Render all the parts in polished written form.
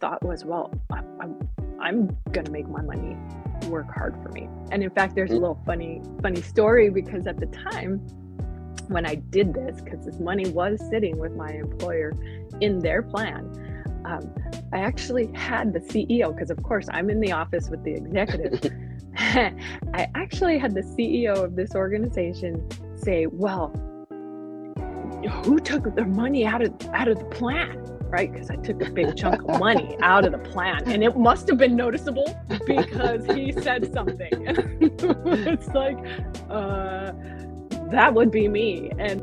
thought was, well, I'm going to make my money work hard for me. And in fact, there's a little funny story, because at the time when I did this, because this money was sitting with my employer in their plan, I actually had the CEO, because of course I'm in the office with the executive. I actually had the CEO of this organization say, well, who took their money out of the plan? Right? Because I took a big chunk of money out of the plan, and it must have been noticeable because he said something. It's like, that would be me. And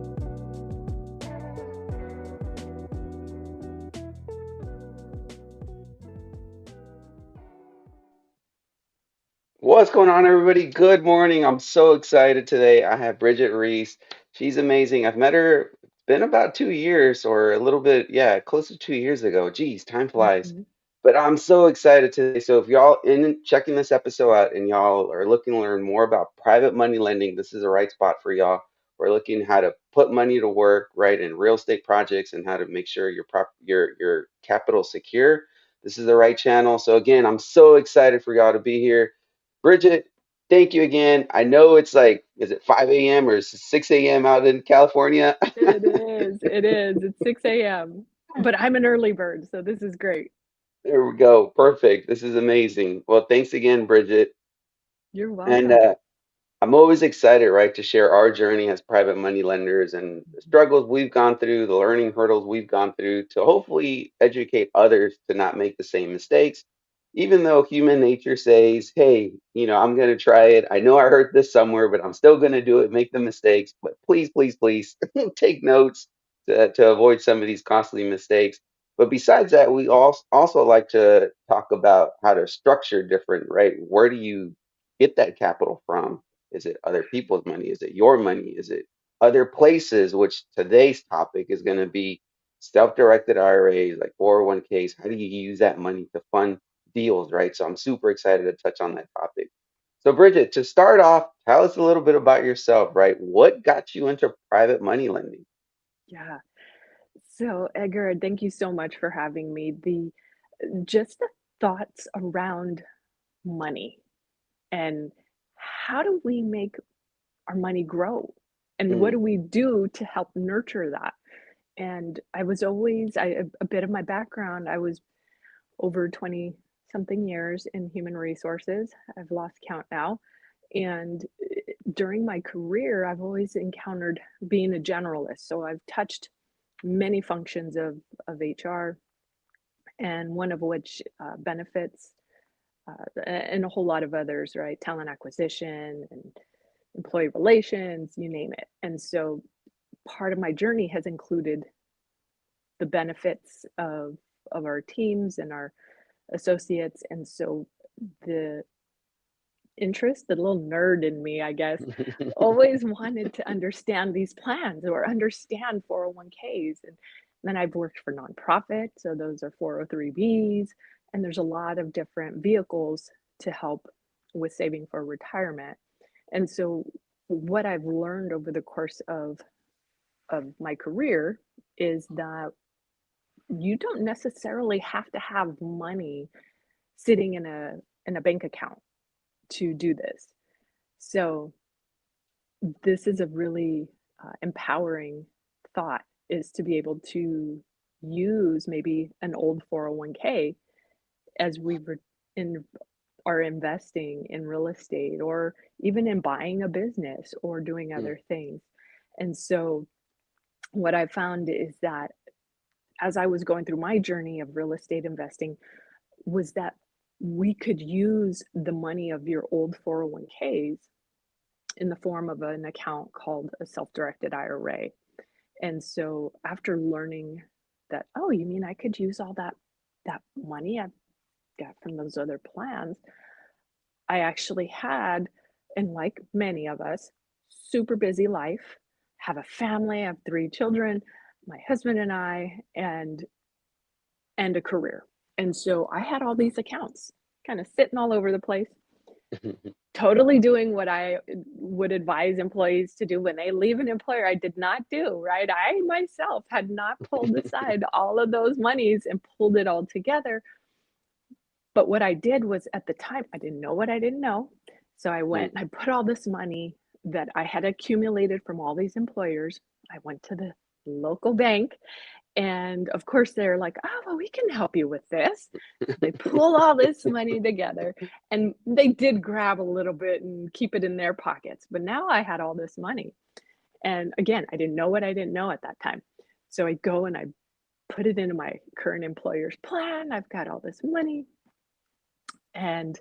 What's going on, everybody? Good morning. I'm so excited today. I have Bridgette Ruiz. She's amazing. I've met her, it's been about 2 years or a little bit, yeah, close to 2 years ago. Geez, time flies. Mhm. But I'm so excited today. So if y'all in checking this episode out and y'all are looking to learn more about private money lending, this is the right spot for y'all. We're looking how to put money to work, right, in real estate projects and how to make sure your capital secure. This is the right channel. So again, I'm so excited for y'all to be here. Bridgette, thank you again. I know it's like, is it 5 a.m. or is it 6 a.m. out in California? It is. It is. It's 6 a.m. But I'm an early bird, so this is great. There we go. Perfect. This is amazing. Well, thanks again, Bridgette. You're And welcome. I'm always excited, right, to share our journey as private money lenders and the struggles we've gone through, the learning hurdles we've gone through to hopefully educate others to not make the same mistakes. Even though human nature says, hey, I'm going to try it. I know I heard this somewhere, but I'm still going to do it, make the mistakes. But please, please, please take notes to avoid some of these costly mistakes. But besides that, we also like to talk about how to structure different, right? Where do you get that capital from? Is it other people's money? Is it your money? Is it other places? Which today's topic is going to be self-directed IRAs, like 401ks. How do you use that money to fund deals, right? So I'm super excited to touch on that topic. So, Bridgette, to start off, tell us a little bit about yourself, right? What got you into private money lending? Yeah. So, Edgar, thank you so much for having me. Just the thoughts around money and how do we make our money grow? And what Mm, do we do to help nurture that? And I was always, a bit of my background, I was over 20 something years in human resources. I've lost count now. And during my career, I've always encountered being a generalist. So I've touched many functions of HR, and one of which benefits, and a whole lot of others, right? Talent acquisition and employee relations, you name it. And so part of my journey has included the benefits of our teams and our associates. And so the the little nerd in me, I guess, always wanted to understand these plans or understand 401ks. And then I've worked for nonprofit, so those are 403bs, and there's a lot of different vehicles to help with saving for retirement. And so what I've learned over the course of my career is that you don't necessarily have to have money sitting in a bank account to do this. So this is a really empowering thought, is to be able to use maybe an old 401k as in are investing in real estate or even in buying a business or doing mm, other things. And so what I found is that as I was going through my journey of real estate investing was that we could use the money of your old 401ks in the form of an account called a self-directed IRA. And so after learning that, oh, you mean I could use all that money I've got from those other plans, I actually had, and like many of us, super busy life, have a family, I have 3 children, my husband and I, and a career. And so I had all these accounts kind of sitting all over the place, totally doing what I would advise employees to do when they leave an employer. I did not do, right? I myself had not pulled aside all of those monies and pulled it all together. But what I did was at the time, I didn't know what I didn't know. So I Mm. went and I put all this money that I had accumulated from all these employers. I went to the local bank and of course, they're like, "Oh, well, we can help you with this." So they pull all this money together and they did grab a little bit and keep it in their pockets. But now I had all this money. And again, I didn't know what I didn't know at that time. So I go and I put it into my current employer's plan. I've got all this money and,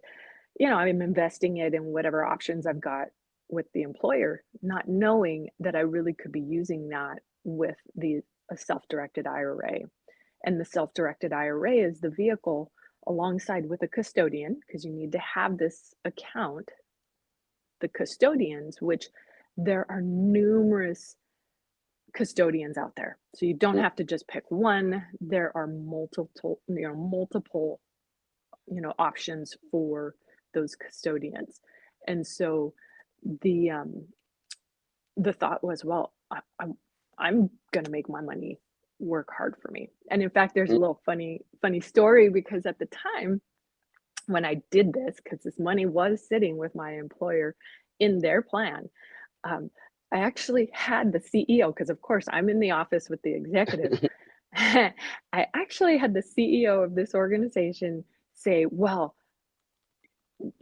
I'm investing it in whatever options I've got with the employer, not knowing that I really could be using that with the a self-directed IRA. And the self-directed IRA is the vehicle alongside with a custodian because you need to have this account, the custodians, which there are numerous custodians out there. So you don't Mm. have to just pick one. There are multiple, options for those custodians. And so the um the thought was, well, I'm gonna make my money work hard for me. And in fact, there's a Mm. little funny story because at the time when I did this, because this money was sitting with my employer in their plan, um, I actually had the CEO, because of course I'm in the office with the executives. I actually had the CEO of this organization say, "Well,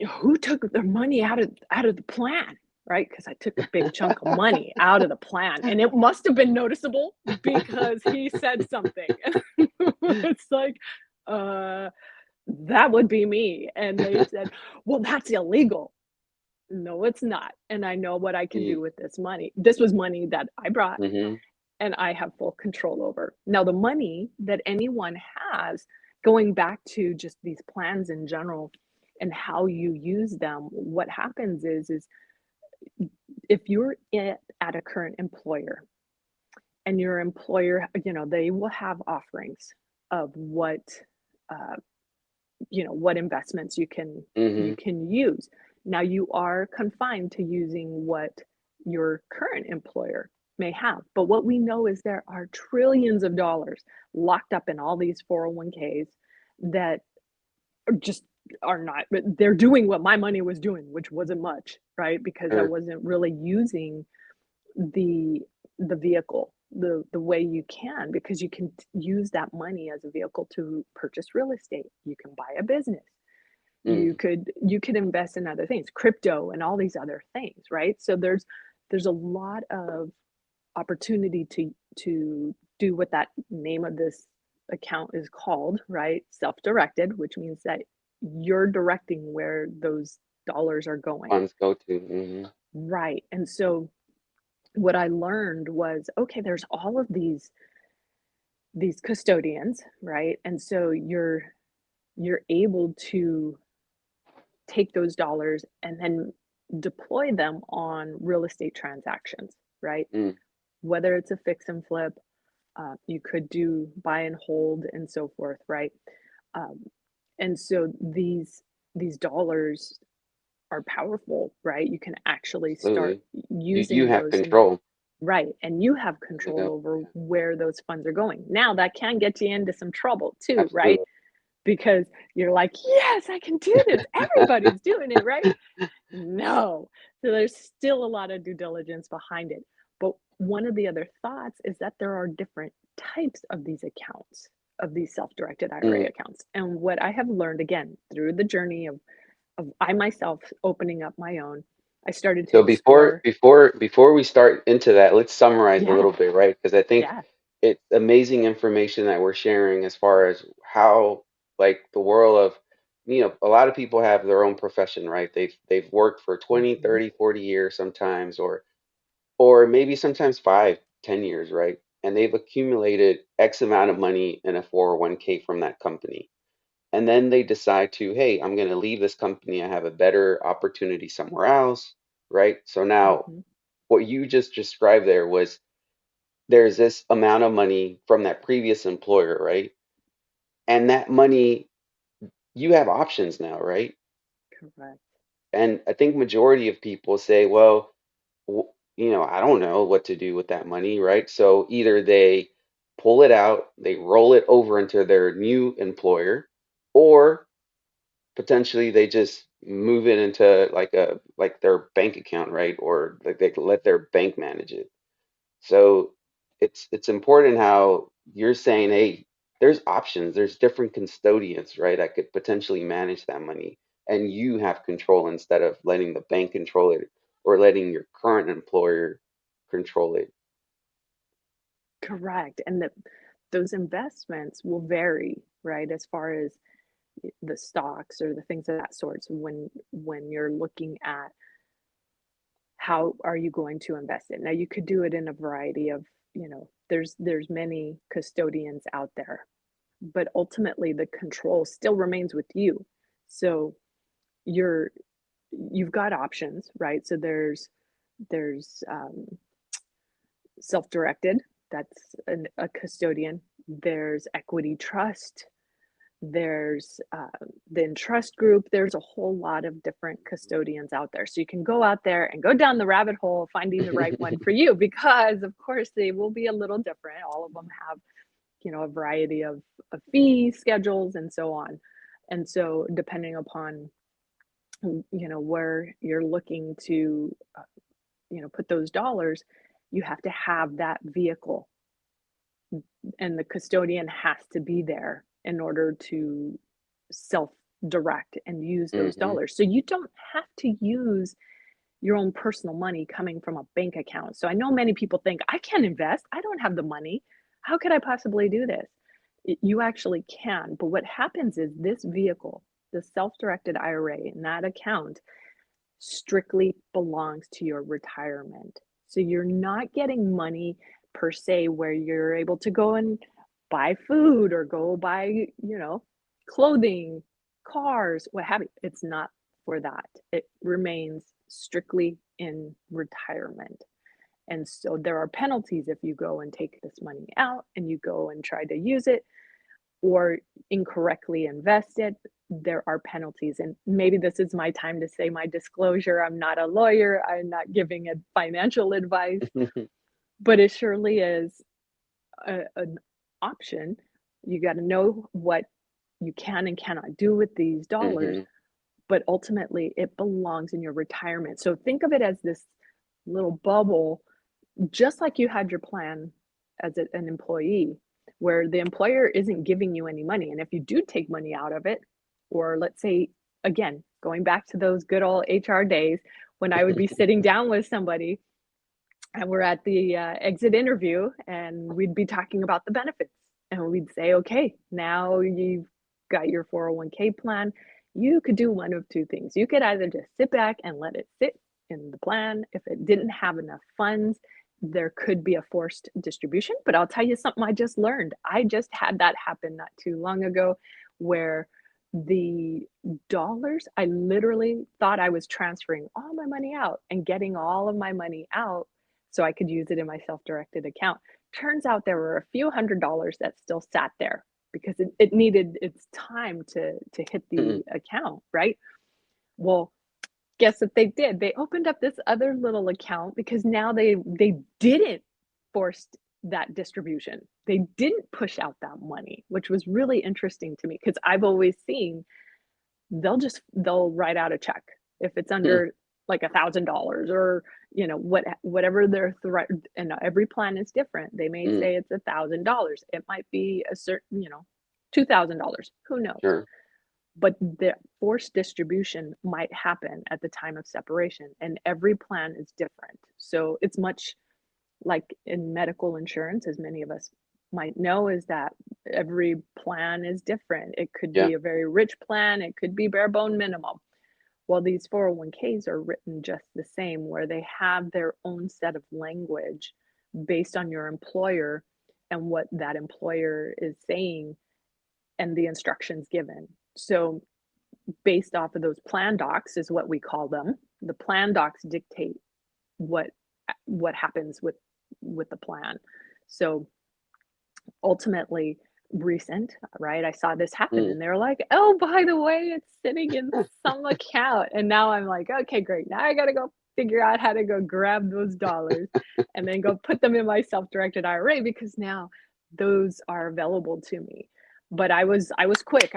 who took their money out of the plan?" Right? Because I took a big chunk of money out of the plan, and it must have been noticeable because he said something. It's like, uh, that would be me. And they said, "Well, that's illegal." No, it's not. And I know what I can Mm. do with this money. This was money that I brought Mhm. and I have full control over. Now, the money that anyone has, going back to just these plans in general and how you use them, what happens is if you're at a current employer and your employer, they will have offerings of uh, what investments you Mhm. can use. Now you are confined to using what your current employer may have. But what we know is there are trillions of dollars locked up in all these 401ks that are just are not, but they're doing what my money was doing, which wasn't much, right? Because I Sure. wasn't really using the the vehicle the way you can, because you can use that money as a vehicle to purchase real estate. You can buy a business. Mm. You could invest in other things, crypto and all these other things, right? So there's a lot of opportunity to do what that name of this account is called, right? Self-directed, which means that you're directing where those dollars are going. Funds go to. Mhm. Right. And so what I learned was, okay, there's all of these custodians, right? And so you're able to take those dollars and then deploy them on real estate transactions, right? Mm. Whether it's a fix and flip, you could do buy and hold and so forth, right? Um, and so these dollars are powerful, right? You can actually start Absolutely. You using have those and control. right, and you have Yeah. control over Yeah. where those funds are going. Now that can get you into some trouble too, right? Absolutely. Because you're like, "Yes, I can do this. Everybody's doing it, right?" No. So there's still a lot of due diligence behind it. But one of the other thoughts is that there are different types of these accounts, of these self-directed IRA Mm. accounts. And what I have learned again through the journey of I myself opening up my own, I started to So before explore. before before we start into that, let's summarize a Yeah, little bit, right? Because I think yeah. it's amazing information that we're sharing as far as how, like, the world of, a lot of people have their own profession, right? They've worked for 20, Mhm, 30, 40 years sometimes, or maybe sometimes 5, 10 years, right? And they've accumulated X amount of money in a 401k from that company. And then they decide to, hey, I'm going to leave this company. I have a better opportunity somewhere else, right? So now mhm. what you just described there was there's this amount of money from that previous employer, right? And that money, you have options now, right? Correct. And I think majority of people say, well, I don't know what to do with that money, right? So either they pull it out, they roll it over into their new employer, or potentially they just move it into like their bank account, right? Or like they let their bank manage it. So it's important how you're saying, hey, there's options, there's different custodians, right? That could potentially manage that money, and you have control instead of letting the bank control it or letting your current employer control it. Correct. And that those investments will vary, right? As far as the stocks or the things of that sort. So when you're looking at how are you going to invest it? Now you could do it in a variety of, there's many custodians out there, but ultimately the control still remains with you. So you're you've got options, right? So there's self-directed, that's a custodian. There's equity trust. There's the trust group. There's a whole lot of different custodians out there. So you can go out there and go down the rabbit hole finding the right one for you, because of course they will be a little different. All of them have, a variety of fee schedules and so on. And so depending upon, where you're looking to, put those dollars, you have to have that vehicle, and the custodian has to be there in order to self-direct and use those Hmm. dollars. So you don't have to use your own personal money coming from a bank account. So I know many people think, I can't invest. I don't have the money. How could I possibly do this? You actually can. But what happens is this vehicle, the self-directed IRA in that account, strictly belongs to your retirement. So you're not getting money per se where you're able to go and buy food or go buy, clothing, cars, what have you. It's not for that. It remains strictly in retirement. And so there are penalties if you go and take this money out and you go and try to use it or incorrectly invested, there are penalties. And maybe this is my time to say my disclosure. I'm not a lawyer. I'm not giving a financial advice, but it surely is an option. You got to know what you can and cannot do with these dollars, Hmm. but ultimately it belongs in your retirement. So think of it as this little bubble, just like you had your plan as an employee, where the employer isn't giving you any money. And if you do take money out of it, or let's say, again, going back to those good old HR days when I would be sitting down with somebody and we're at the exit interview and we'd be talking about the benefits. And we'd say, okay, now you've got your 401k plan. You could do one of two things. You could either just sit back and let it sit in the plan. If it didn't have enough funds, there could be a forced distribution. But I'll tell you something I just learned. I just had that happen not too long ago where the dollars, I literally thought I was transferring all my money out and getting all of my money out so I could use it in my self-directed account. Turns out there were a few $100s that still sat there because it needed its time to hit the account, right? Well, guess what they did? They opened up this other little account because now they didn't force that distribution. They didn't push out that money, which was really interesting to me because I've always seen they'll write out a check if it's under like $1,000 or whatever their and every plan is different. They may say it's $1,000. It might be a certain, $2,000. Who knows? Sure. But the forced distribution might happen at the time of separation, and every plan is different. So it's much like in medical insurance, as many of us might know, is that every plan is different. It could Yeah. be a very rich plan, it could be bare bone minimum. Well, these 401ks are written just the same, where they have their own set of language based on your employer and what that employer is saying and the instructions given. So, based off of those plan docs, is what we call them. The plan docs dictate what what happens with the plan. So ultimately recent, right? I saw this happen Mm. and they're like, "Oh, by the way, it's sitting in some account." And now I'm like, "Okay, great. Now I got to go figure out how to go grab those dollars and then go put them in my self-directed IRA because now those are available to me." But I was quick.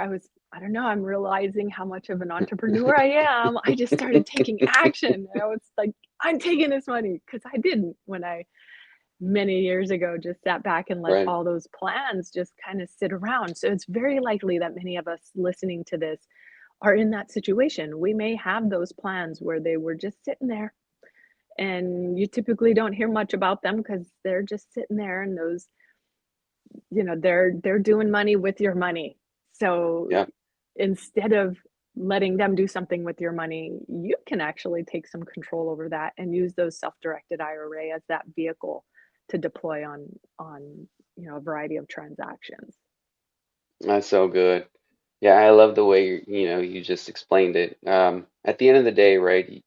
I don't know, I'm realizing how much of an entrepreneur I am. I just started taking action. And I was like, I'm taking this money because I didn't when I many years ago just sat back and let Right. all those plans just kind of sit around. So it's very likely that many of us listening to this are in that situation. We may have those plans where they were just sitting there and you typically don't hear much about them because they're just sitting there and those, they're doing money with your money. So Yeah. instead of letting them do something with your money, you can actually take some control over that and use those self-directed IRA as that vehicle to deploy on a variety of transactions. That's so good. Yeah, I love the way you just explained it. At the end of the day, right?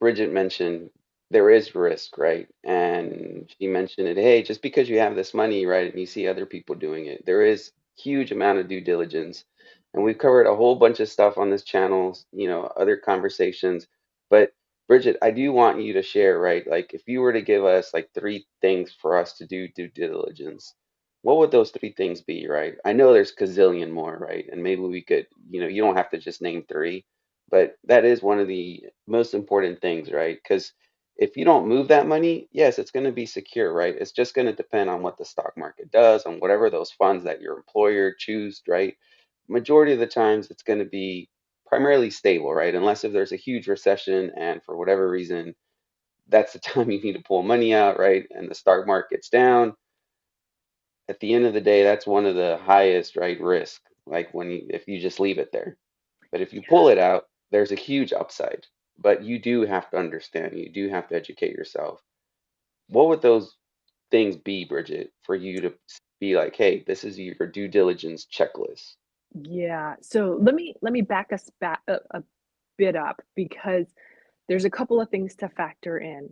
Bridget mentioned there is risk, right? And she mentioned it, hey, just because you have this money, right, and you see other people doing it, there is huge amount of due diligence. And we've covered a whole bunch of stuff on this channel, other conversations. But Bridget, I do want you to share, right? Like if you were to give us like three things for us to do due diligence, what would those three things be, right? I know there's gazillion more, right? And maybe we could, you don't have to just name three, but that is one of the most important things, right? Because if you don't move that money, yes, it's going to be secure, right? It's just going to depend on what the stock market does, on whatever those funds that your employer choose, right? Majority of the times, it's going to be primarily stable, right? Unless if there's a huge recession and for whatever reason, that's the time you need to pull money out, right? And the stock market's down. At the end of the day, that's one of the highest, right, risk, like if you just leave it there. But if you pull Yeah. it out, there's a huge upside. But you do have to understand, you do have to educate yourself. What would those things be, Bridget, for you to be like, hey, this is your due diligence checklist? Yeah. So let me back us back a bit up because there's a couple of things to factor in.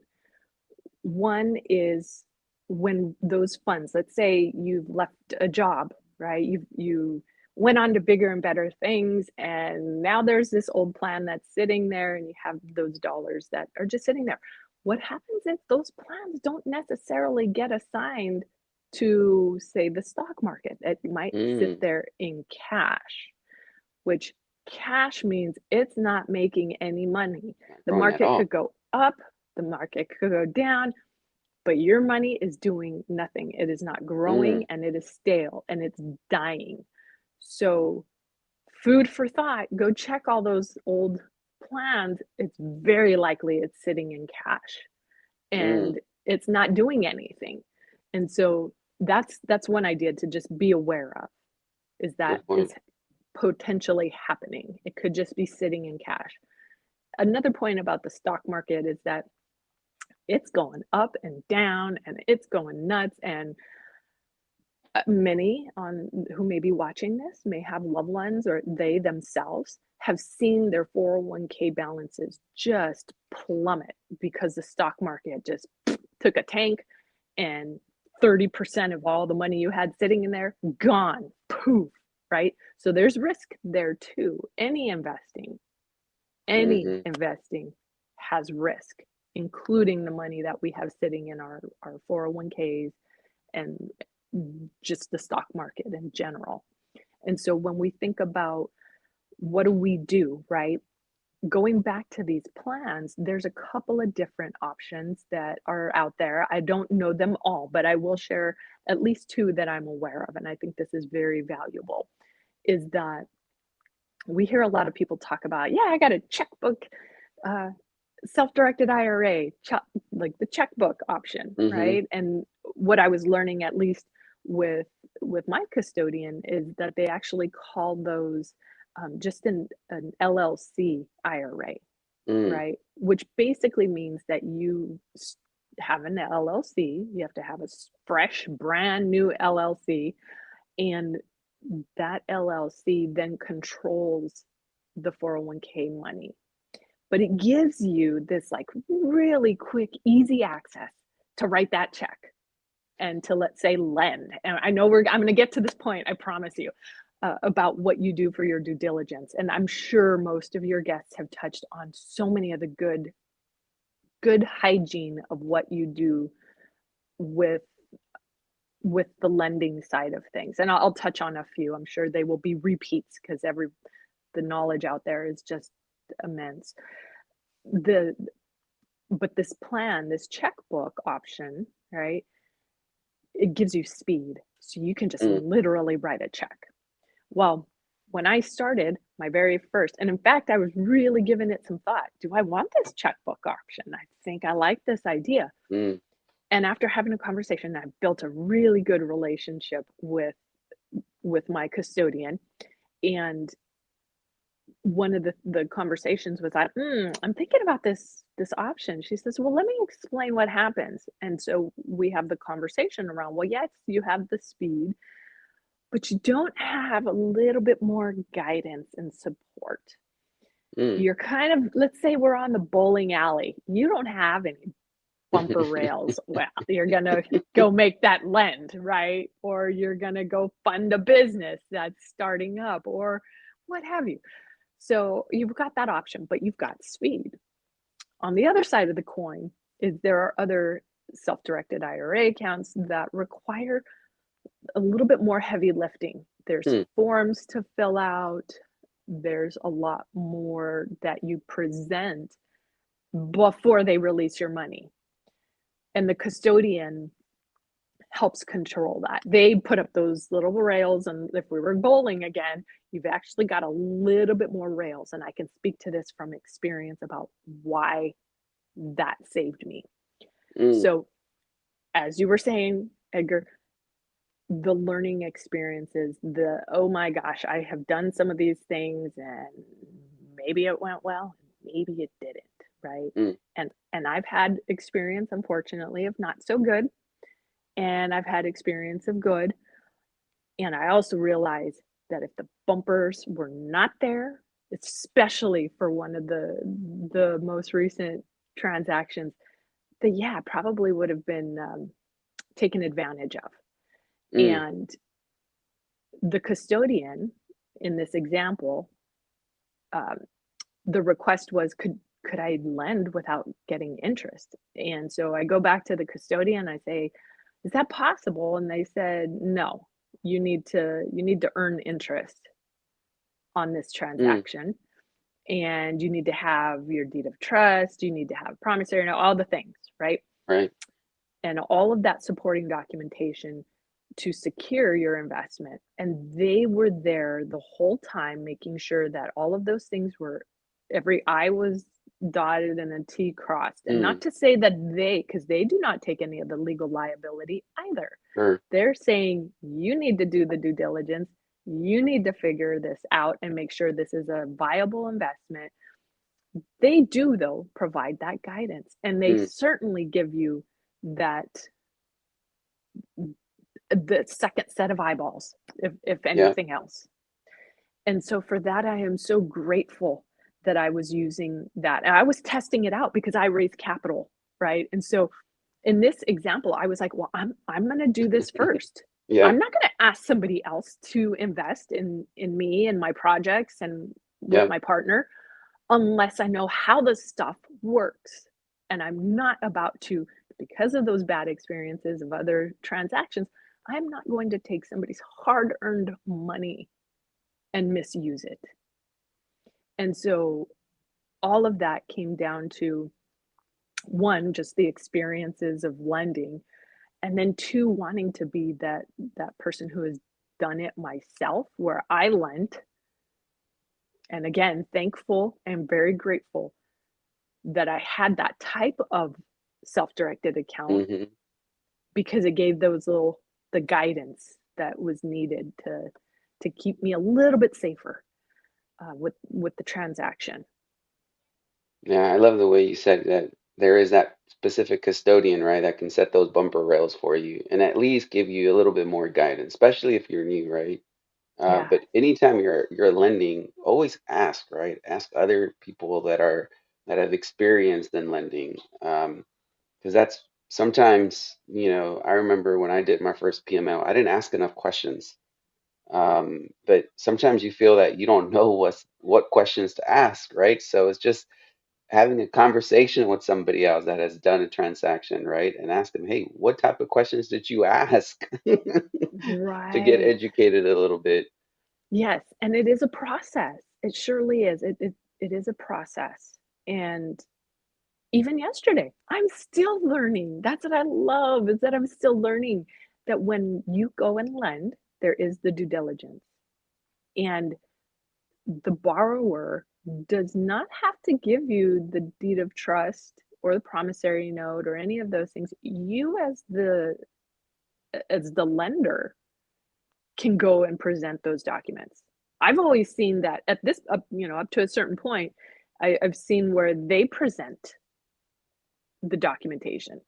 One is when those funds, let's say you've left a job, right? You went on to bigger and better things, and now there's this old plan that's sitting there, and you have those dollars that are just sitting there. What happens if those plans don't necessarily get assigned to, say, the stock market? It might sit Mm, there in cash, which cash means it's not making any money. not The growing at market all. could go up, the market could go down, but your money is doing nothing. It is not growing Mm, and it is stale and it's dying. So, food for thought, go check all those old plans. It's very likely it's sitting in cash mm, and it's not doing anything. And so that's one idea to just be aware of is that good is point. potentially happening. It could just be sitting in cash. Another point about the stock market is that it's going up and down and it's going nuts and many on who may be watching this may have loved ones or they themselves have seen their 401k balances just plummet because the stock market just took a tank and 30% of all the money you had sitting in there gone poof, right? So there's risk there too. Any Hmm. investing has risk, including the money that we have sitting in our 401ks and just the stock market in general. And so when we think about what do we do, right? Going back to these plans, there's a couple of different options that are out there. I don't know them all, but I will share at least two that I'm aware of. And I think this is very valuable. Is that we hear a lot of people talk about, yeah, I got a checkbook, uh, self-directed IRA, like the checkbook option, Hmm. right? And what I was learning, at least with with my custodian, is that they actually call those just an LLC IRA, Mm, right? Which basically means that you have an LLC, you have to have a fresh, brand new LLC, and that LLC then controls the 401k money, but it gives you this like really quick, easy access to write that check and to, let's say, lend. And I know I'm going to get to this point, I promise you, about what you do for your due diligence. And I'm sure most of your guests have touched on so many of the good hygiene of what you do with with the lending side of things. And I'll touch on a few. I'm sure they will be repeats because the knowledge out there is just immense. The but this plan, this checkbook option, right? It gives you speed. So you can just Mm, literally write a check. Well, when I started my very first, and in fact, I was really giving it some thought. Do I want this checkbook option? I think I like this idea. mm, And after having a conversation, I built a really good relationship with my custodian. And one of the conversations was like, I'm thinking about this option. She says, well, let me explain what happens. And so we have the conversation around, well, yes, you have the speed, but you don't have a little bit more guidance and support. mm. You're kind of, let's say we're on the bowling alley. You don't have any bumper rails. Well, you're going to go make that lend, right? Or you're going to go fund a business that's starting up or what have you. So you've got that option, but you've got speed. On the other side of the coin is there are other self-directed IRA accounts that require a little bit more heavy lifting. There's Hmm, forms to fill out. There's a lot more that you present before they release your money. And the custodian helps control that. They put up those little rails, and if we were bowling again, you've actually got a little bit more rails. And I can speak to this from experience about why that saved me. mm, So, as you were saying, Edgar, the learning experiences, the oh my gosh, I have done some of these things and maybe it went well, maybe it didn't, right? mm, And I've had experience, unfortunately, of not so good, and I've had experience of good. And I also realize that if the bumpers were not there, especially for one of the most recent transactions, that yeah, probably would have been taken advantage of. mm, And the custodian in this example, um, the request was, could I lend without getting interest? And so I go back to the custodian. I say, is that possible? And they said, no, you need to earn interest on this mm. transaction, and you need to have your deed of trust. You need to have promissory note, all the things, right? Right. And all of that supporting documentation to secure your investment. And they were there the whole time, making sure that all of those things were, every I was dotted and a T crossed. And Mm, not to say that because they do not take any of the legal liability either. sure. They're saying you need to do the due diligence. You need to figure this out and make sure this is a viable investment. They do, though, provide that guidance, and they Mm, certainly give you that the second set of eyeballs, if yeah. anything else. And so for that, I am so grateful that I was using that. And I was testing it out because I raised capital, right? And so in this example, I was like, well, I'm gonna do this first. Yeah. I'm not gonna ask somebody else to invest in me and my projects and with Yeah. my partner unless I know how this stuff works. And I'm not about to, because of those bad experiences of other transactions, I'm not going to take somebody's hard earned money and misuse it. And so all of that came down to one, just the experiences of lending, and then two, wanting to be that person who has done it myself, where I lent. And again, thankful and very grateful that I had that type of self-directed account Hmm. because it gave the guidance that was needed to keep me a little bit safer with the transaction. Yeah. I love the way you said that there is that specific custodian, right, that can set those bumper rails for you and at least give you a little bit more guidance, especially if you're new, right? Yeah, But anytime you're lending, always ask, right? Ask other people that have experienced in lending, because that's sometimes, I remember when I did my first PML, I didn't ask enough questions. But sometimes you feel that you don't know what questions to ask, right? So it's just having a conversation with somebody else that has done a transaction, right? And ask them, hey, what type of questions did you ask to get Right. educated a little bit? Yes, and it is a process. It surely is. It is a process. And even yesterday, I'm still learning. That's what I love is that I'm still learning that when you go and lend, there is the due diligence. And the borrower does not have to give you the deed of trust or the promissory note or any of those things. You as the lender can go and present those documents. I've always seen that at this up to a certain point, I've seen where they present the documentation.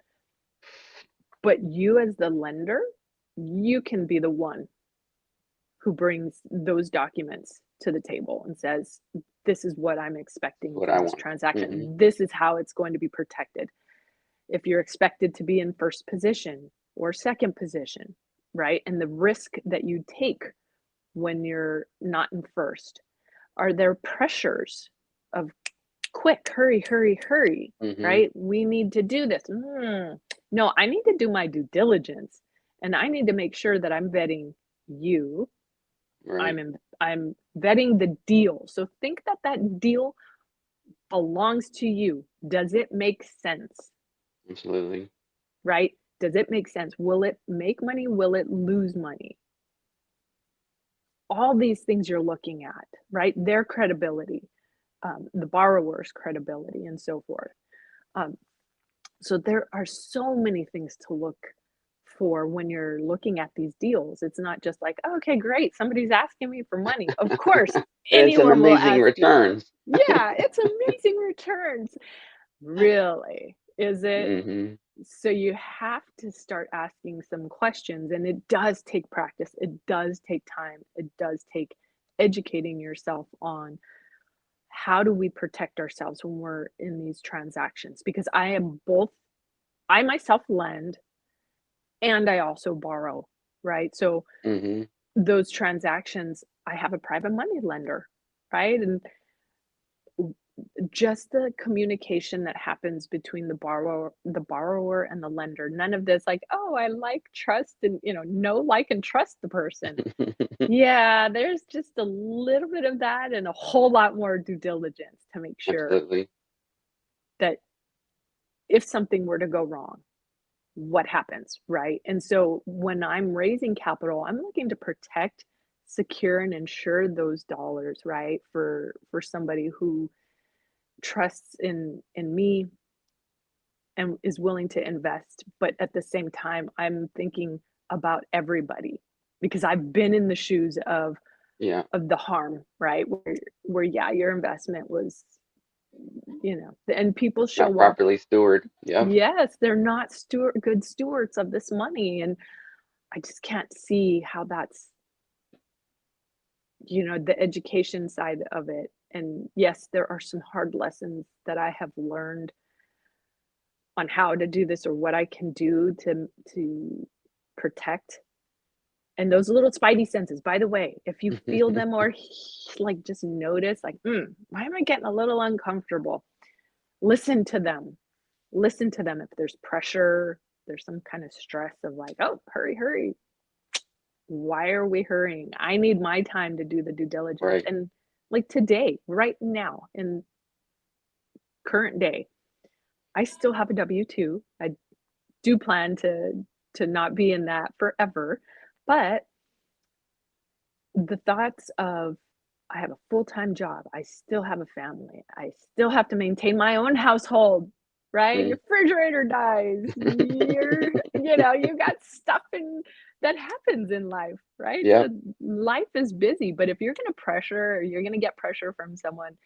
But you as the lender, you can be the one who brings those documents to the table and says, "This is what I'm expecting What from I this want. Hmm. transaction. This is how it's going to be protected." If you're expected to be in first position or second position, right? And the risk that you take when you're not in first. Are there pressures of quick, hurry, hurry, hurry, Hmm. right? We need to do this. No, I need to do my due diligence and I need to make sure that I'm vetting you. Right. I'm vetting the deal. So think that that deal belongs to you. Does it make sense? Absolutely. Right? Does it make sense? Will it make money? Will it lose money? All these things you're looking at, right? Their credibility, the borrower's credibility, and so forth. Um, so there are so many things to look for when you're looking at these deals. It's not just like, oh, okay, great, somebody's asking me for money. Of course, It's an anyone will amazing ask you. returns. Yeah, it's amazing returns. Really? Is it? Hmm. So you have to start asking some questions, and it does take practice. It does take time. It does take educating yourself on how do we protect ourselves when we're in these transactions? Because I myself lend and I also borrow, right? So Hmm. those transactions, I have a private money lender, right? And just the communication that happens between the borrower and the lender. None of this like, oh, I like, trust, and know, like, and trust the person. Yeah, there's just a little bit of that and a whole lot more due diligence to make sure Absolutely. that if something were to go wrong, what happens, right? And so when I'm raising capital, I'm looking to protect, secure, and insure those dollars, right? For somebody who trusts in me and is willing to invest, but at the same time, I'm thinking about everybody because I've been in the shoes Yeah. of the harm, right? Where yeah, your investment was, and people Not show up. properly steward. Yep. Yes, they're not good stewards of this money, and I just can't see how that's, the education side of it. And yes, there are some hard lessons that I have learned on how to do this or what I can do to protect. And those little spidey senses, by the way, if you feel them or like just notice, like, why am I getting a little uncomfortable? Listen to them. Listen to them. If there's pressure, there's some kind of stress of like, oh, hurry, hurry. Why are we hurrying? I need my time to do the due diligence. Right. And like today, right now, in current day, I still have a W-2. I do plan to not be in that forever, but the thoughts of I have a full-time job, I still have a family, I still have to maintain my own household, right? Mm. Your refrigerator dies, you got stuff that happens in life, right? So Yep. life is busy, but if you're gonna get pressure from someone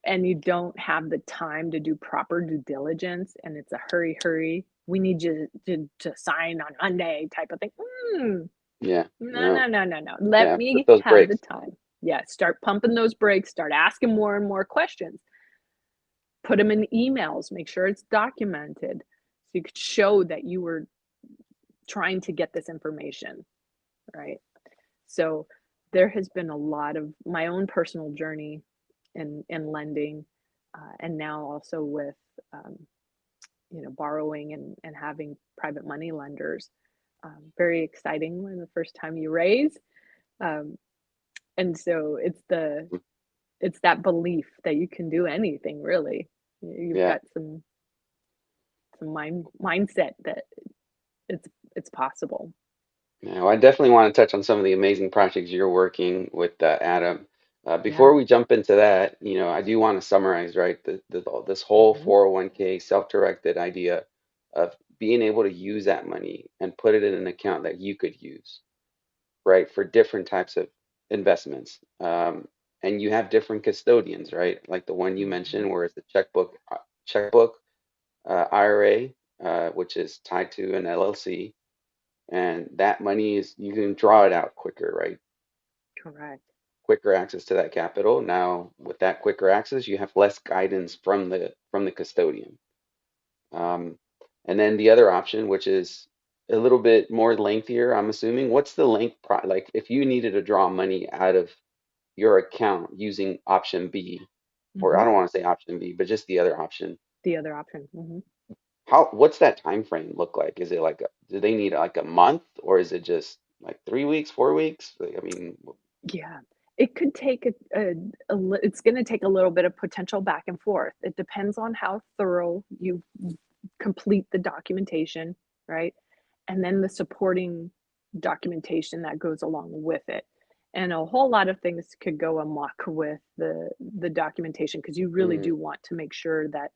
and you don't have the time to do proper due diligence and it's a hurry, hurry, we need you to sign on Monday type of thing. Yeah. No, No. no, no, no, no. Let Yeah. Put me those have the brakes. time. Yeah, start pumping those brakes, start asking more and more questions. Put them in emails, make sure it's documented so you could show that you were trying to get this information, right? So there has been a lot of my own personal journey in lending. and now also with um, borrowing and having private money lenders. Very exciting when the first time you raise. Um, and so it's that belief that you can do anything really. You've Yeah. got some mindset that it's possible. Now, I definitely want to touch on some of the amazing projects you're working with, Adam. Yeah. Before we jump into that, I do want to summarize, right, this whole Hmm. 401k self-directed idea of being able to use that money and put it in an account that you could use, right, for different types of investments. And you have different custodians, right, like the one you Hmm. mentioned, where it's the checkbook IRA, which is tied to an LLC, and that money is you can draw it out quicker, right? Correct. Quicker access to that capital. Now, with that quicker access, you have less guidance from the custodian. Um, and then the other option, which is a little bit more lengthier, I'm assuming. What's the length like if you needed to draw money out of your account using option B, or I Hmm. don't want to say option B, but just the other option. The other option. Hmm. What's that time frame look like? Is it like do they need like a month, or is it just like 3 weeks, 4 weeks? Like, I mean, Yeah, it could take it's going to take a little bit of potential back and forth. It depends on how thorough you complete the documentation, right? And then the supporting documentation that goes along with it. And a whole lot of things could go amok with the documentation because you really mm, do want to make sure that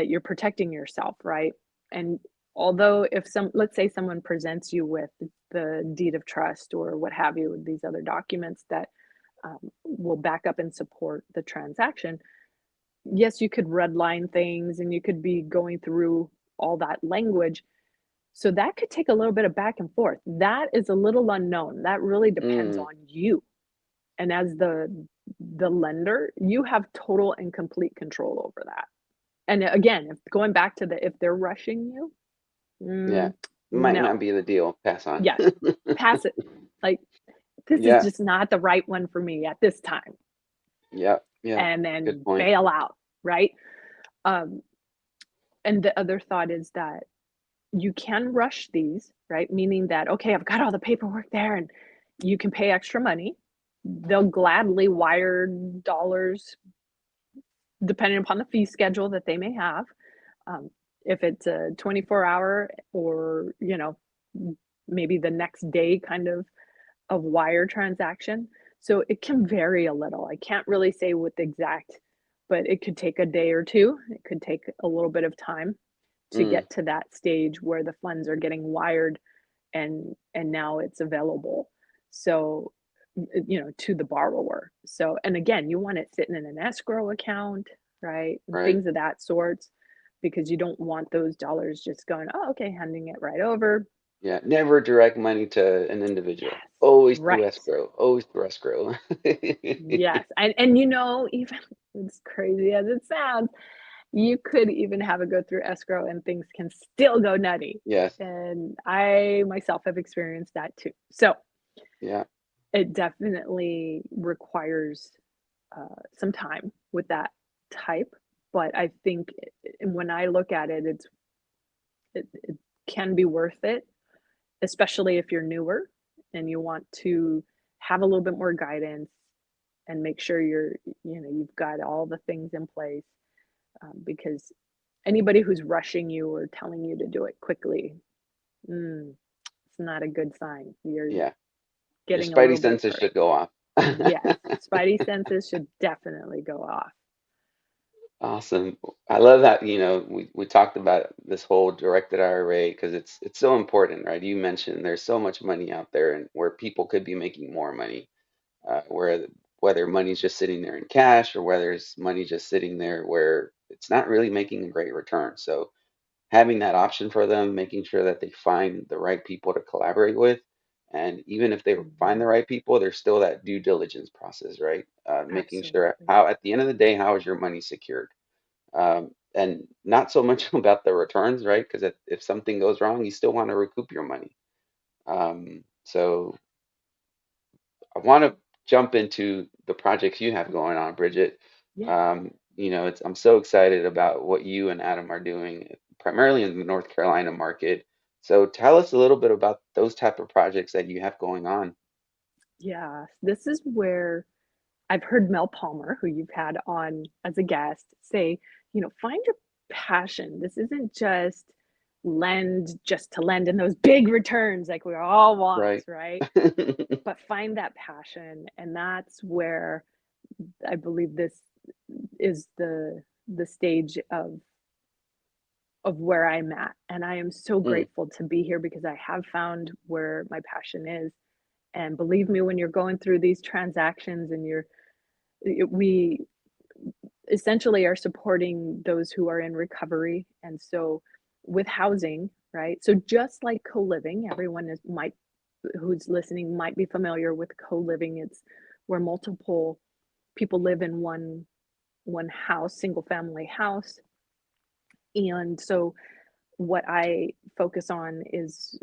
you're protecting yourself, right? And although if let's say someone presents you with the deed of trust or what have you, these other documents that will back up and support the transaction, yes, you could redline things and you could be going through all that language. So that could take a little bit of back and forth. That is a little unknown. That really depends mm, on you. And as the lender, you have total and complete control over that. And again, if going back to if they're rushing you, yeah, might no. not be the deal. Pass on. Yes. Pass it. Like, this is Yeah, just not the right one for me at this time, yeah, yeah. and Good then point. bail out, right? Um, and the other thought is that you can rush these, right? Meaning that, okay, I've got all the paperwork there and you can pay extra money. They'll gladly wire dollars depending upon the fee schedule that they may have. Um, if it's a 24-hour or, maybe the next day kind of wire transaction. So it can vary a little. I can't really say with exact, but it could take a day or two. It could take a little bit of time to Mm, get to that stage where the funds are getting wired and now it's available. So to the borrower. So and again, you want it sitting in an escrow account, right? And right. things of that sort because you don't want those dollars just going, "Oh, okay, handing it right over." Yeah, never direct money to an individual. Yes. Always through Right. escrow. Always through escrow. Yes, and even as crazy as it sounds, you could even have it go through escrow and things can still go nutty, Yes. and I myself have experienced that too. So, Yeah. it definitely requires, some time with that type, but I think when I look at it, it can be worth it, especially if you're newer and you want to have a little bit more guidance and make sure you've got all the things in place because anybody who's rushing you or telling you to do it quickly, it's not a good sign. You're Yeah. Your getting a spidey little bit senses hurt. should go off. Yes, spidey senses should definitely go off. Awesome. I love that, we talked about this whole directed IRA because it's so important, right? You mentioned there's so much money out there and where people could be making more money, whether money's just sitting there in cash or whether it's money just sitting there where it's not really making a great return. So having that option for them, making sure that they find the right people to collaborate with. And even if they find Mhm. the right people, there's still that due diligence process, right? Making sure Absolutely. how, at the end of the day, how is your money secured? And not so much about the returns, right? Because if something goes wrong, you still want to recoup your money. So I want to jump into the projects you have going on, Bridget. Yeah. I'm so excited about what you and Adam are doing, primarily in the North Carolina market. So tell us a little bit about those type of projects that you have going on. Yeah, this is where I've heard Mel Palmer, who you've had on as a guest, say, find your passion. This isn't just lend just to lend in those big returns like we all want, Right. right? But find that passion. And that's where I believe this is the stage of where I'm at. And I am so Mm, grateful to be here because I have found where my passion is. And believe me, when you're going through these transactions and we essentially are supporting those who are in recovery. And so with housing, right? So just like co-living, everyone is might who's listening might be familiar with co-living. It's where multiple people live in one house, single family house. And so what I focus on is,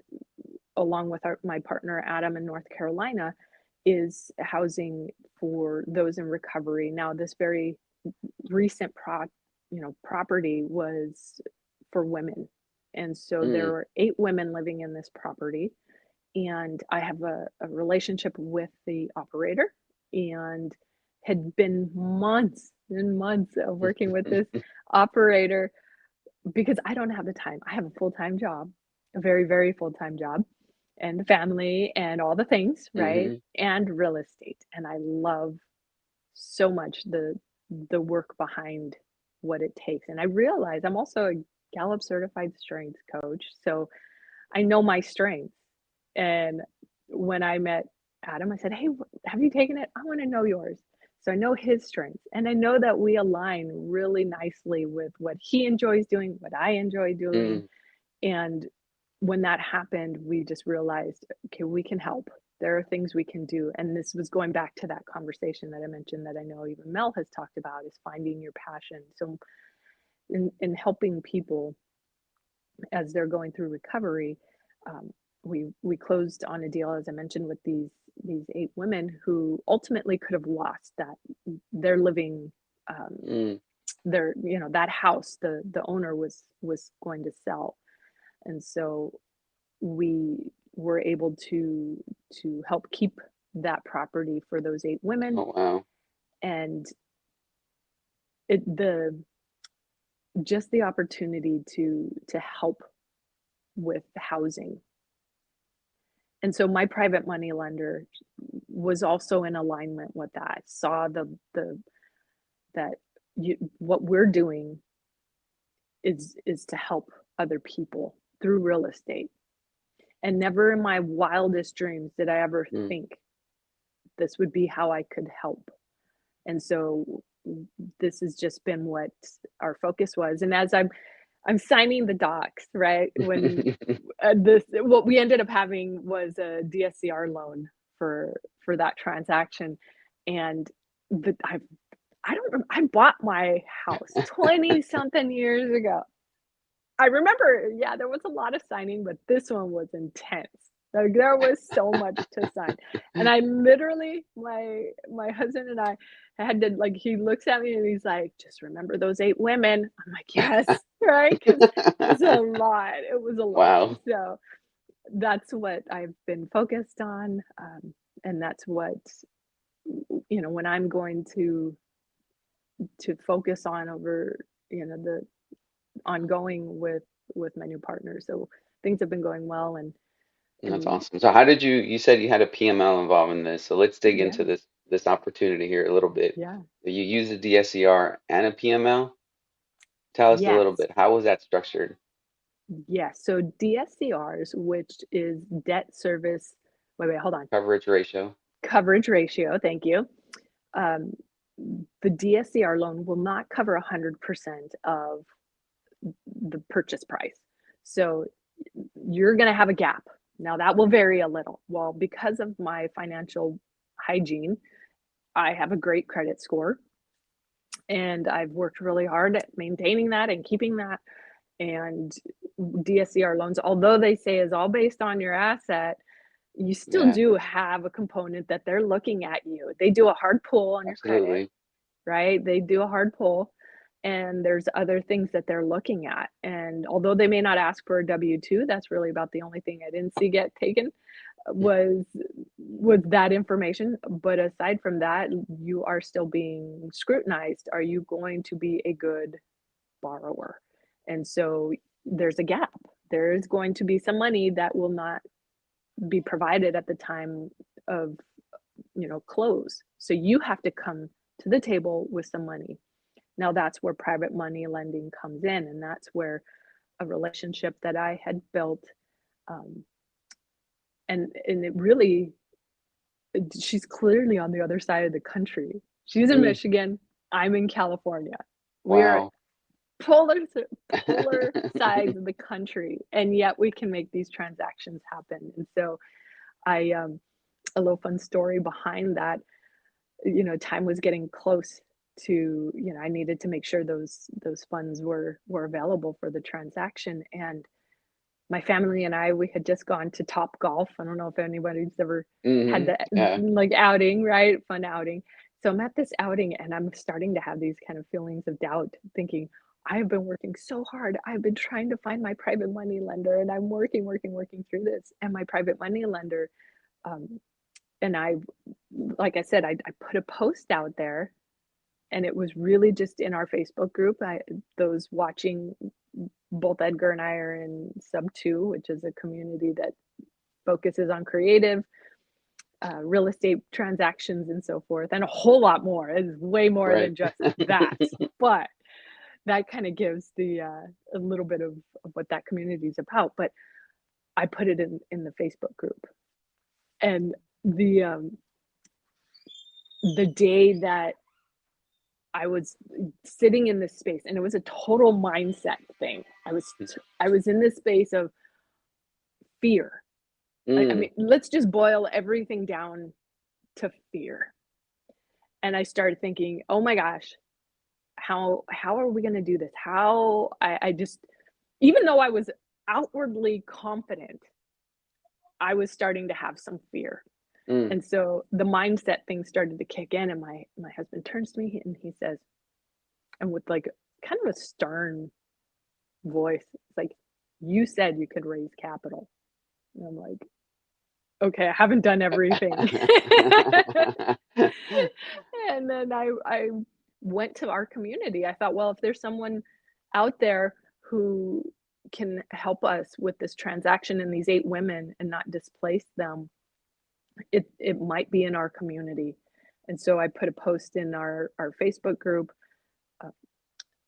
along with my partner Adam in North Carolina, is housing for those in recovery. Now, this very recent property was for women, and so there mm, were 8 women living in this property, and I have a relationship with the operator, and had been months and months of working with this operator because I don't have the time. I have a full-time job, a very, very full-time job, and the family and all the things, right? hmm. And real estate. And I love so much the work behind what it takes. And I realize I'm also a Gallup certified strength coach. So I know my strengths. And when I met Adam, I said, "Hey, have you taken it? I want to know yours." So I know his strengths, and I know that we align really nicely with what he enjoys doing, what I enjoy doing. Mm, And when that happened, we just realized, okay, we can help. There are things we can do. And this was going back to that conversation that I mentioned that I know even Mel has talked about, is finding your passion. So in helping people as they're going through recovery, um, we closed on a deal, as I mentioned, with these 8 women who ultimately could have lost that their living, um, mm. their that house the owner was going to sell, and so we were able to help keep that property for those 8 women. Oh, wow. And the just the opportunity to help with housing. And so my private money lender was also in alignment with that, saw the that what we're doing is to help other people through real estate. And never in my wildest dreams did I ever Mm. think this would be how I could help. And so this has just been what our focus was. And as I'm signing the docs, right? When this what we ended up having was a DSCR loan for that transaction. And the I don't I bought my house 20 something years ago. I remember, yeah, there was a lot of signing, but this one was intense. Like, there was so much to sign, and I literally my husband and I had to, like, he looks at me and he's like, "Just remember those 8 women." I'm like, "Yes," right? Because it's a lot. It was a lot. Wow. So, that's what I've been focused on, and that's what, when I'm going to focus on over, the ongoing with my new partner. So things have been going well, That's and awesome. So how did you said you had a PML involved in this. So let's dig yeah, into this opportunity here a little bit. yeah, You use a DSCR and a PML. Tell us a little yes, bit. How was that structured? yes. So DSCRs, which is debt service, wait, hold on, Coverage ratio. coverage ratio. Thank you. Um, the DSCR loan will not cover 100% of the purchase price. So you're going to have a gap. Now that will vary a little. Well, because of my financial hygiene, I have a great credit score, and I've worked really hard at maintaining that and keeping that. And DSCR loans, although they say is all based on your asset, you still Yeah, do have a component that they're looking at you. They do a hard pull on your credit, absolutely. right? They do a hard pull. and there's other things that they're looking at. And although they may not ask for a W-2, that's really about the only thing I didn't see get taken was that information. But aside from that, you are still being scrutinized. Are you going to be a good borrower? And so there's a gap. There is going to be some money that will not be provided at the time of, close. So you have to come to the table with some money. Now that's where private money lending comes in, and that's where a relationship that I had built, um, and it really, she's clearly on the other side of the country. She's in Mm, Michigan, I'm in California. We are wow. polar polar sides of the country, and yet we can make these transactions happen. And so I, a little fun story behind that, time was getting close to, I needed to make sure those funds were available for the transaction. And my family and I, we had just gone to Top Golf. I don't know if anybody's ever had Hmm. the Yeah. like outing, right? Fun outing. So I'm at this outing and I'm starting to have these kind of feelings of doubt, thinking, I've been working so hard. I've been trying to find my private money lender and I'm working, working, working through this. And my private money lender, um, and I, like I said, I put a post out there, and it was really just in our Facebook group. Those watching, both Edgar and I are in SubTo, which is a community that focuses on creative real estate transactions and so forth, and a whole lot more. It's way more Right. than just that, but that kind of gives the a little bit of what that community is about. But I put it in the Facebook group, and the um, the day that I was sitting in this space, and it was a total mindset thing. I was in this space of fear. I Mm, mean, let's just boil everything down to fear. And I started thinking, "Oh my gosh, how are we going to do this?" How I just, even though I was outwardly confident, I was starting to have some fear. mm. And so the mindset thing started to kick in, and my husband turns to me and he says, and with like kind of a stern voice, it's like, "You said you could raise capital." And I'm like, "Okay, I haven't done everything." And then I went to our community. I thought, well, if there's someone out there who can help us with this transaction and these 8 women and not displace them, it might be in our community. And so I put a post in our Facebook group. Uh,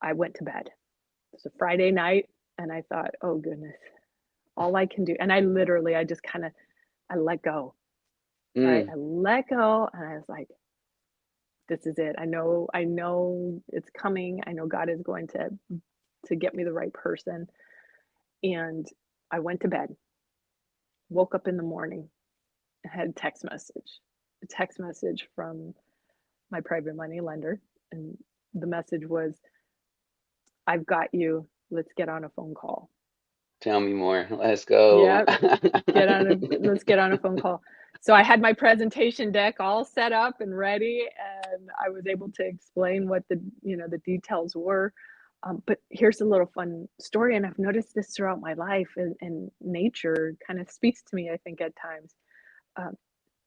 I went to bed. It was a Friday night, and I thought, "Oh goodness, all I can do," and I just kinda, I let go, right? Mm, I let go, and I was like, "This is it. I know it's coming. I know God is going to get me the right person." And I went to bed, woke up in the morning, and had a text message from my private money lender, and the message was, "I've got you. Let's get on a phone call." tell me more. Let's go. Yeah, let's get on a phone call. So I had my presentation deck all set up and ready, and I was able to explain what the details were. But here's a little fun story, and I've noticed this throughout my life, and nature kind of speaks to me, I think, at times. Um,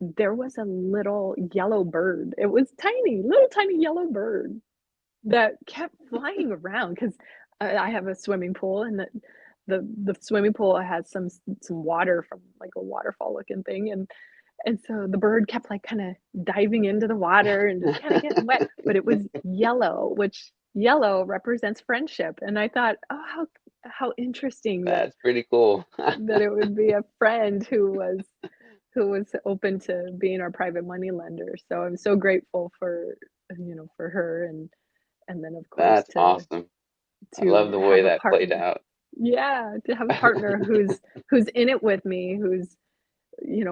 there was a little yellow bird. It was tiny, little tiny yellow bird that kept flying around because I have a swimming pool, and the swimming pool has some water from like a waterfall looking thing, and so the bird kept like kind of diving into the water and just kind of getting wet, but it was yellow, which yellow represents friendship. And I thought, oh, how interesting That's pretty cool. that it would be a friend who was open to being our private money lender. So I'm so grateful for her, and then of course That's awesome. I to love the way have a that played partner. out. Yeah, to have a partner who's in it with me, who's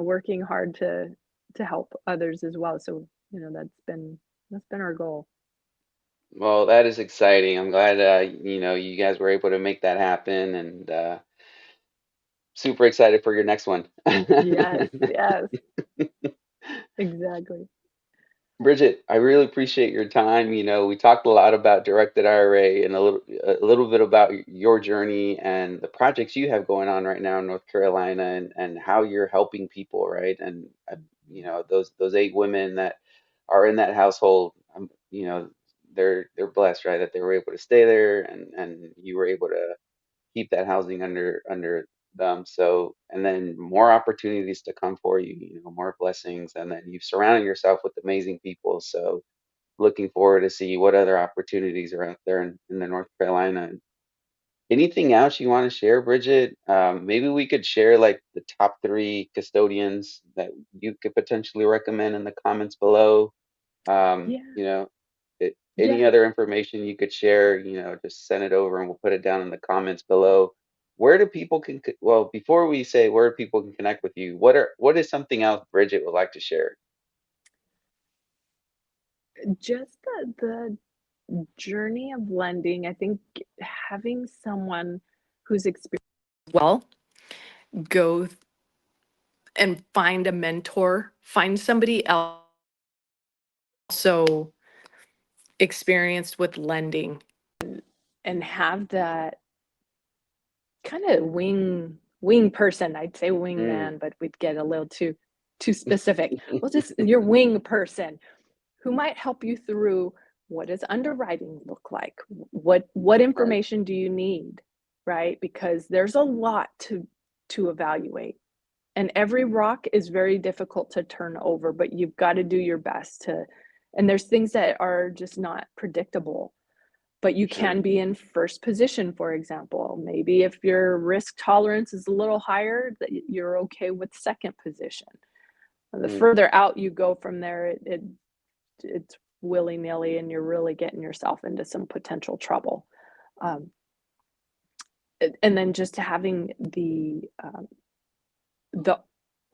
working hard to help others as well. So, that's been our goal. Well, that is exciting. I'm glad you guys were able to make that happen and super excited for your next one. Yes, yes, exactly. Bridget, I really appreciate your time. We talked a lot about directed IRA and a little bit about your journey and the projects you have going on right now in North Carolina and how you're helping people, right? And those 8 women that are in that household, they're blessed, right? That they were able to stay there and you were able to keep that housing under them. So, and then more opportunities to come for you, more blessings, and then you've surrounded yourself with amazing people. So, looking forward to see what other opportunities are out there in the North Carolina. Anything else you want to share, Bridget? Maybe we could share like the top 3 custodians that you could potentially recommend in the comments below. Um, Yeah, you know, any yeah. other information you could share, just send it over and we'll put it down in the comments below. Where do people well, before we say where people can connect with you, what is something else Bridget would like to share? Just the journey of lending, I think having someone who's experienced well, go and find a mentor, find somebody else also experienced with lending and have that kind of wing person. I'd say Mm. wingman, but we'd get a little too specific. Well, just your wing person who might help you through what does underwriting look like? What Right. information do you need? Right? Because there's a lot to evaluate. And every rock is very difficult to turn over, but you've got to do your best to, and there's things that are just not predictable, but you Sure. can be in first position, for example. Maybe if your risk tolerance is a little higher, that you're okay with second position. The Mm. further out you go from there, it's willy-nilly and you're really getting yourself into some potential trouble. Um, and then just having the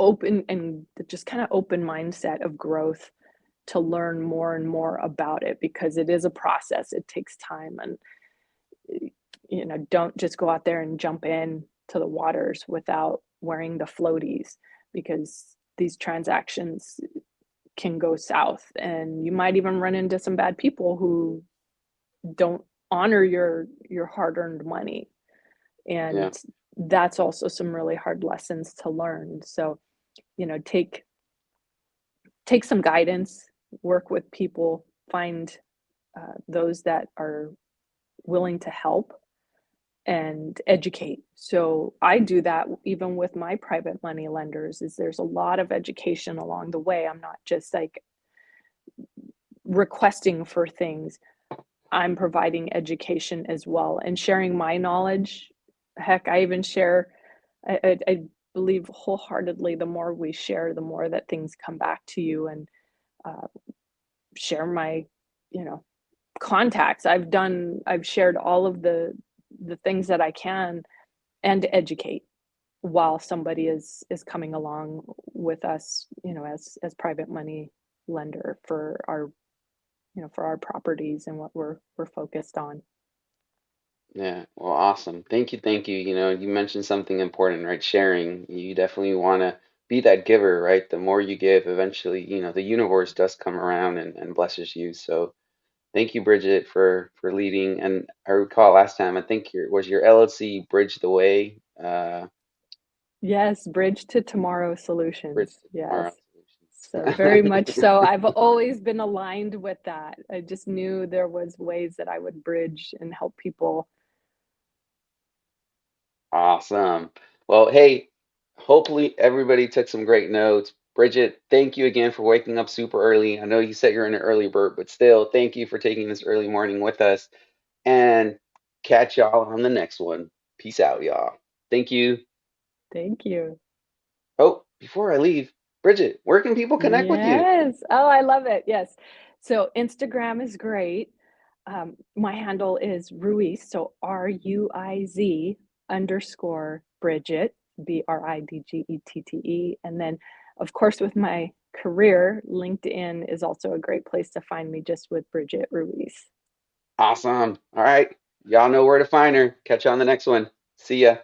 open and the just kind of open mindset of growth to learn more and more about it because it is a process. It takes time and don't just go out there and jump in to the waters without wearing the floaties because these transactions can go south and you might even run into some bad people who don't honor your hard-earned money, Yeah. and that's also some really hard lessons to learn. So take some guidance, work with people, find those that are willing to help and educate. So I do that even with my private money lenders is there's a lot of education along the way. I'm not just like requesting for things. I'm providing education as well and sharing my knowledge. Heck, I even share, I believe wholeheartedly the more we share, the more that things come back to you and uh, share my, you know, contacts. I've shared all of the things that I can and educate while somebody is coming along with us, as private money lender for our properties and what we're focused on. Yeah. Well, awesome. Thank you. Thank you. You mentioned something important, right? Sharing. You definitely want to be that giver, right? The more you give, eventually, the universe does come around and blesses you. So thank you, Bridget, for leading. And I recall last time, I think your LLC Bridge the Way, Yes, bridge to tomorrow Bridge solutions. to Tomorrow Yes. So very much Solutions. so. I've always been aligned with that. I just knew there was ways that I would bridge and help people. Awesome. Well, hey, hopefully everybody took some great notes. Bridget, thank you again for waking up super early. I know you said you're in an early bird, but still, thank you for taking this early morning with us. And catch y'all on the next one. Peace out, y'all. Thank you. Thank you. Oh, before I leave, Bridget, where can people connect with you? Yes. Oh, I love it. Yes. So Instagram is great. My handle is Ruiz, so Ruiz underscore Bridgette, Bridgette. And then, of course, with my career, LinkedIn is also a great place to find me just with Bridgette Ruiz. Awesome. All right. Y'all know where to find her. Catch you on the next one. See ya.